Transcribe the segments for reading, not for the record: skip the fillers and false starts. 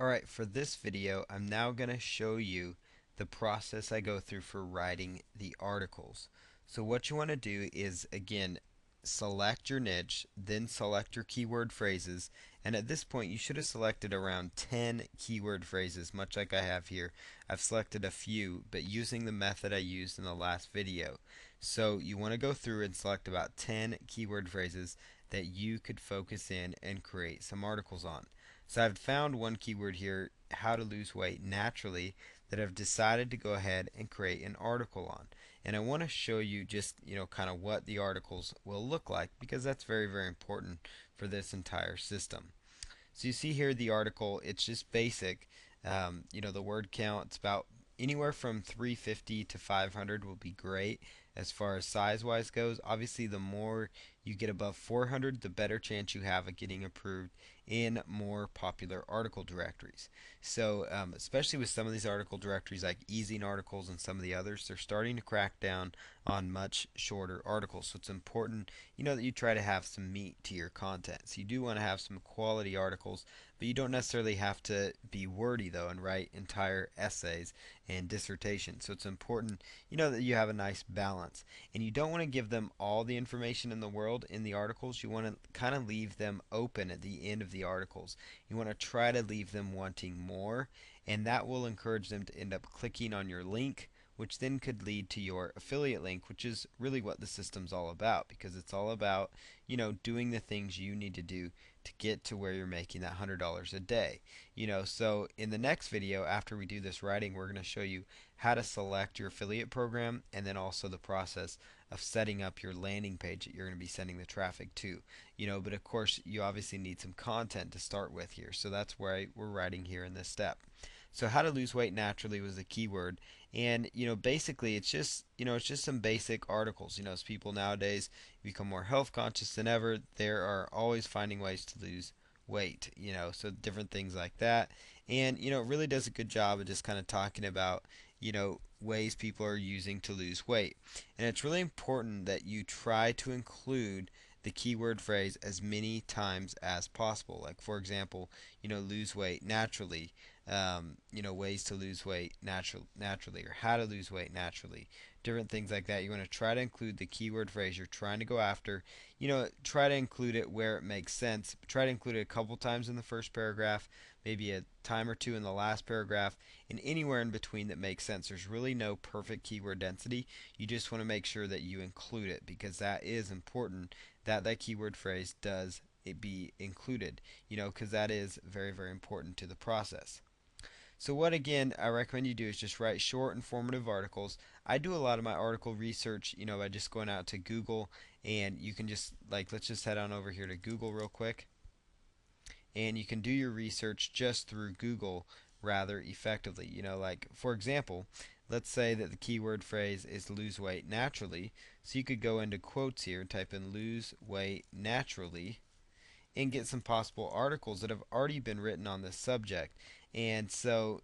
Alright, for this video, I'm now going to show you the process I go through for writing the articles. So what you want to do is, again, select your niche, then select your keyword phrases, and at this point you should have selected around 10 keyword phrases, much like I have here. I've selected a few, but using the method I used in the last video. So you want to go through and select about 10 keyword phrases that you could focus in and create some articles on. So I've found one keyword here, how to lose weight naturally, that I've decided to go ahead and create an article on. And I want to show you just, kind of what the articles will look like because that's very, very important for this entire system. So you see here the article, it's just basic. The word count, it's about anywhere from 350 to 500 will be great as far as size wise goes. Obviously, the more you get above 400, the better chance you have of getting approved in more popular article directories. So, especially with some of these article directories like Ezine articles and some of the others, they're starting to crack down on much shorter articles. So it's important, that you try to have some meat to your content. So you do want to have some quality articles, but you don't necessarily have to be wordy though and write entire essays and dissertations. So it's important, that you have a nice balance. And you don't want to give them all the information in the world in the articles. You want to kind of leave them open at the end of the articles. You want to try to leave them wanting more, and that will encourage them to end up clicking on your link, which then could lead to your affiliate link, which is really what the system's all about because it's all about, doing the things you need to do to get to where you're making that $100 a day. So in the next video, after we do this writing, we're going to show you how to select your affiliate program and then also the process of setting up your landing page that you're going to be sending the traffic to. But of course, you obviously need some content to start with here. So that's why we're writing here in this step. So how to lose weight naturally was the keyword, and basically it's just some basic articles. As people nowadays become more health conscious than ever, they are always finding ways to lose weight. So different things like that, and it really does a good job of just kind of talking about ways people are using to lose weight, and it's really important that you try to include the keyword phrase as many times as possible. Like for example, lose weight naturally, ways to lose weight naturally, or how to lose weight naturally, different things like that. You want to try to include the keyword phrase you're trying to go after. Try to include it where it makes sense. Try to include it a couple times in the first paragraph, maybe a time or two in the last paragraph, and anywhere in between that makes sense. There's really no perfect keyword density. You just want to make sure that you include it because that is important, that that keyword phrase does it be included, because that is very, very important to the process. So what again I recommend you do is just write short, informative articles. I do a lot of my article research, by just going out to Google, and you can just like let's just head on over here to Google real quick, and you can do your research just through Google rather effectively. Like for example, let's say that the keyword phrase is lose weight naturally. So you could go into quotes here, type in lose weight naturally, and get some possible articles that have already been written on this subject. And so,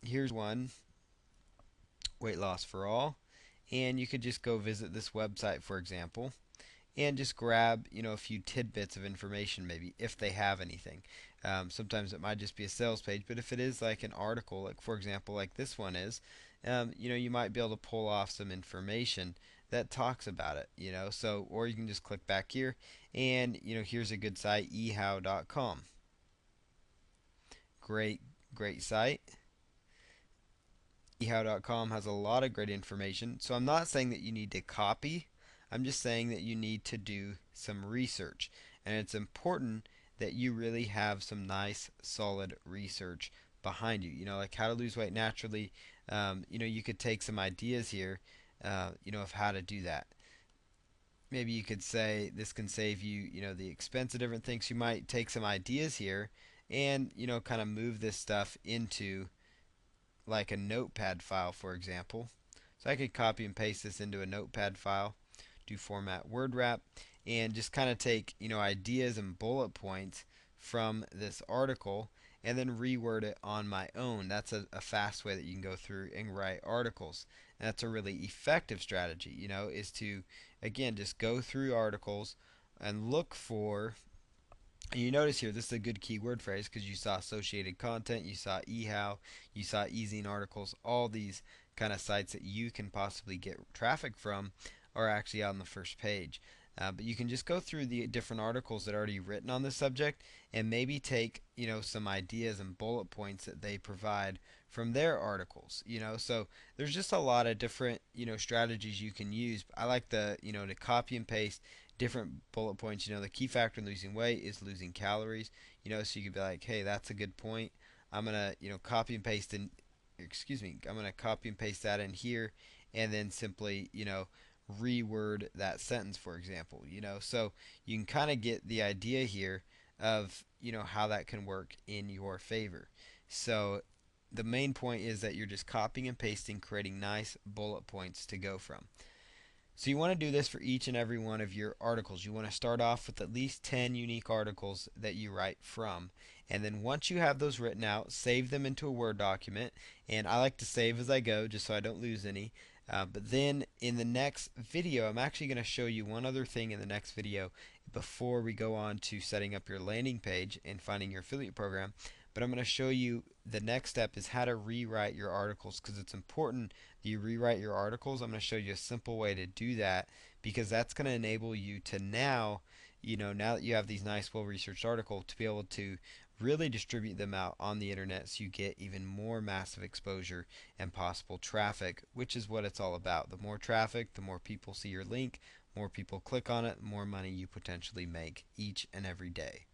here's one, weight loss for all. And you could just go visit this website, for example, and just grab, a few tidbits of information, maybe if they have anything. Sometimes it might just be a sales page, but if it is like an article, like for example, like this one is, you might be able to pull off some information that talks about it, So, or you can just click back here, and here's a good site, ehow.com. Great, great site. Ehow.com has a lot of great information. So I'm not saying that you need to copy. I'm just saying that you need to do some research. And it's important that you really have some nice, solid research behind you. Like how to lose weight naturally. You could take some ideas here, of how to do that. Maybe you could say this can save you, the expense of different things. You might take some ideas here and, kind of move this stuff into like a notepad file, for example. So I could copy and paste this into a notepad file, do format word wrap, and just kind of take, ideas and bullet points from this article and then reword it on my own. That's a fast way that you can go through and write articles. And that's a really effective strategy, is to, again, just go through articles and look for And you notice here, this is a good keyword phrase because you saw associated content, you saw eHow, you saw ezine articles, all these kind of sites that you can possibly get traffic from are actually on the first page. But you can just go through the different articles that are already written on this subject and maybe take, some ideas and bullet points that they provide from their articles. So there's just a lot of different, strategies you can use. I like to copy and paste different bullet points. The key factor in losing weight is losing calories. So you could be like, hey, that's a good point. I'm gonna, copy and paste in. Excuse me. I'm gonna copy and paste that in here, and then simply, reword that sentence, for example. So you can kind of get the idea here of, how that can work in your favor. So the main point is that you're just copying and pasting, creating nice bullet points to go from. So you want to do this for each and every one of your articles. You want to start off with at least 10 unique articles that you write from. And then once you have those written out, save them into a Word document. And I like to save as I go just so I don't lose any. But then in the next video, I'm actually going to show you one other thing in the next video before we go on to setting up your landing page and finding your affiliate program. But I'm going to show you the next step is how to rewrite your articles because it's important that you rewrite your articles. I'm going to show you a simple way to do that because that's going to enable you to now, now that you have these nice, well-researched articles, to be able to really distribute them out on the internet so you get even more massive exposure and possible traffic, which is what it's all about. The more traffic, the more people see your link, more people click on it, the more money you potentially make each and every day.